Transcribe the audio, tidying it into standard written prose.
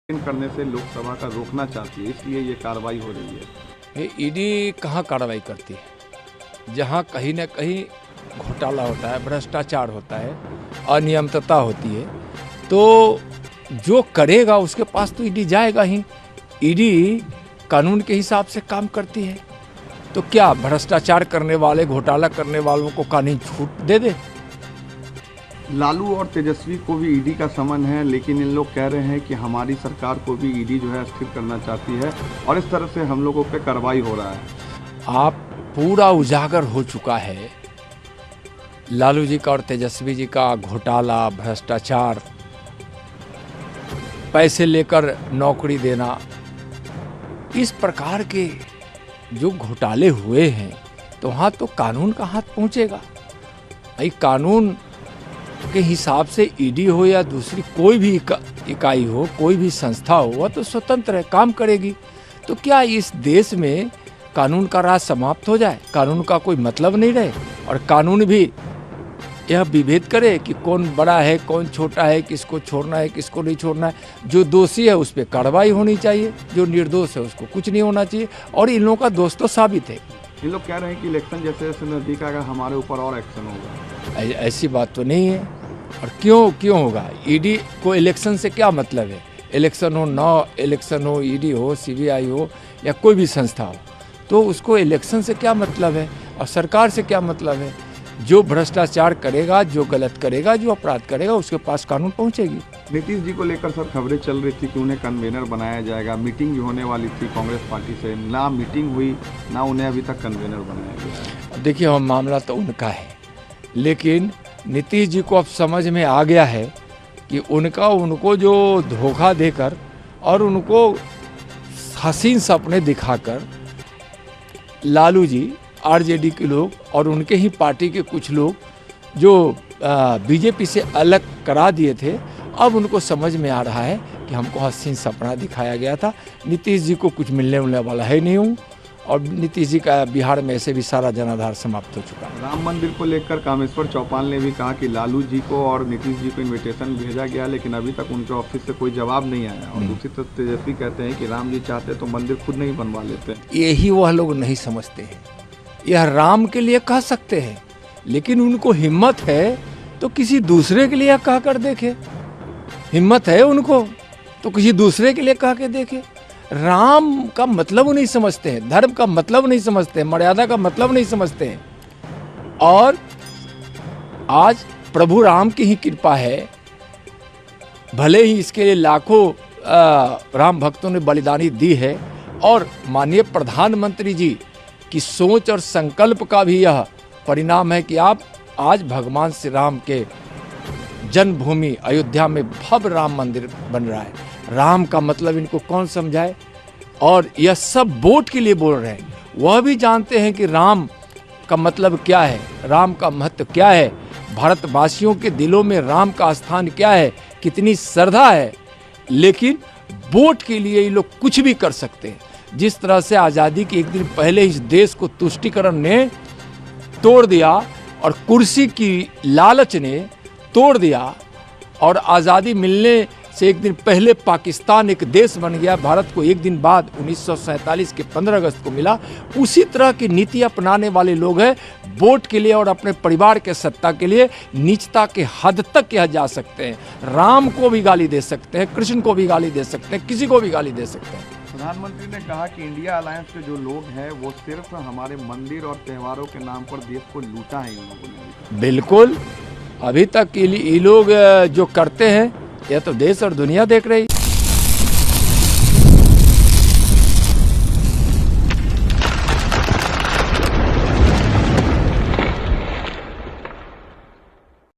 करने से लोकसभा का रोकना चाहती है, इसलिए ये कार्रवाई हो रही है। ईडी कहाँ कार्रवाई करती है? जहाँ कहीं न कहीं घोटाला होता है, भ्रष्टाचार होता है, अनियमितता होती है, तो जो करेगा उसके पास तो ईडी जाएगा ही। ईडी कानून के हिसाब से काम करती है, तो क्या भ्रष्टाचार करने वाले, घोटाला करने वालों को कानून छूट दे दे? लालू और तेजस्वी को भी ईडी का समन है, लेकिन इन लोग कह रहे हैं कि हमारी सरकार को भी ईडी जो है स्थिर करना चाहती है और इस तरह से हम लोगों पे कार्रवाई हो रहा है। आप पूरा उजागर हो चुका है लालू जी का और तेजस्वी जी का घोटाला, भ्रष्टाचार, पैसे लेकर नौकरी देना, इस प्रकार के जो घोटाले हुए हैं, तो वहाँ तो कानून का हाथ पहुँचेगा। भाई कानून के हिसाब से ईडी हो या दूसरी कोई भी इकाई हो, कोई भी संस्था हो, वह तो स्वतंत्र है, काम करेगी। तो क्या इस देश में कानून का राज समाप्त हो जाए? कानून का कोई मतलब नहीं रहे और कानून भी यह विभेद करे कि कौन बड़ा है, कौन छोटा है, किसको छोड़ना है, किसको नहीं छोड़ना है। जो दोषी है उस पर कार्रवाई होनी चाहिए, जो निर्दोष है उसको कुछ नहीं होना चाहिए। और इन लोगों का दोष तो साबित है। इन लोग कह रहे हैं कि इलेक्शन जैसे जैसे नजदीक आएगा हमारे ऊपर और एक्शन होगा। ऐसी बात तो नहीं है। और क्यों होगा? ईडी को इलेक्शन से क्या मतलब है? इलेक्शन हो, ना इलेक्शन हो, ईडी हो, सीबीआई हो या कोई भी संस्था हो, तो उसको इलेक्शन से क्या मतलब है और सरकार से क्या मतलब है? जो भ्रष्टाचार करेगा, जो गलत करेगा, जो अपराध करेगा, उसके पास कानून पहुंचेगी। नीतीश जी को लेकर सर खबरें चल रही थी कि उन्हें कन्वेनर बनाया जाएगा, मीटिंग भी होने वाली थी कांग्रेस पार्टी से, ना मीटिंग हुई, ना उन्हें अभी तक कन्वेनर बनाया गया। देखिए, हम मामला तो उनका है, लेकिन नीतीश जी को अब समझ में आ गया है कि उनको जो धोखा देकर और उनको हसीन सपने दिखाकर लालू जी, आरजेडी के लोग और उनके ही पार्टी के कुछ लोग जो बीजेपी से अलग करा दिए थे, अब उनको समझ में आ रहा है कि हमको हसीन सपना दिखाया गया था। नीतीश जी को कुछ मिलने वाला है नहीं हूँ, और नीतीश जी का बिहार में ऐसे भी सारा जनाधार समाप्त हो चुका है। राम मंदिर को लेकर कामेश्वर चौपाल ने भी कहा कि लालू जी को और नीतीश जी को इनविटेशन भेजा गया, लेकिन अभी तक उनके ऑफिस से कोई जवाब नहीं आया। और दूसरी तरफ तेजस्वी कहते हैं कि राम जी चाहते तो मंदिर खुद नहीं बनवा लेते। यही वह लोग नहीं समझते हैं। यह राम के लिए कह सकते हैं, लेकिन उनको हिम्मत है तो किसी दूसरे के लिए कह कर देखे। हिम्मत है उनको तो किसी दूसरे के लिए कह के देखे। राम का मतलब नहीं समझते हैं, धर्म का मतलब नहीं समझते हैं, मर्यादा का मतलब नहीं समझते हैं। और आज प्रभु राम की ही कृपा है, भले ही इसके लिए लाखों राम भक्तों ने बलिदानी दी है, और माननीय प्रधानमंत्री जी की सोच और संकल्प का भी यह परिणाम है कि आप आज भगवान श्री राम के जन्मभूमि अयोध्या में भव्य राम मंदिर बन रहा है। राम का मतलब इनको कौन समझाए? और यह सब वोट के लिए बोल रहे हैं। वह भी जानते हैं कि राम का मतलब क्या है, राम का महत्व क्या है, भारतवासियों के दिलों में राम का स्थान क्या है, कितनी श्रद्धा है। लेकिन वोट के लिए ये लोग कुछ भी कर सकते हैं। जिस तरह से आज़ादी के एक दिन पहले इस देश को तुष्टीकरण ने तोड़ दिया और कुर्सी की लालच ने तोड़ दिया, और आज़ादी मिलने से एक दिन पहले पाकिस्तान एक देश बन गया, भारत को एक दिन बाद 1947 के 15 अगस्त को मिला। उसी तरह की नीति अपनाने वाले लोग हैं। वोट के लिए और अपने परिवार के सत्ता के लिए नीचता के हद तक यह जा सकते हैं। राम को भी गाली दे सकते हैं, कृष्ण को भी गाली दे सकते हैं, किसी को भी गाली दे सकते हैं। प्रधानमंत्री ने कहा कि इंडिया अलायंस के जो लोग हैं वो सिर्फ हमारे मंदिर और त्योहारों के नाम पर देश को लूटा है इन लोगों ने। बिल्कुल, अभी तक ये लोग जो करते हैं, यह तो देश और दुनिया देख रही।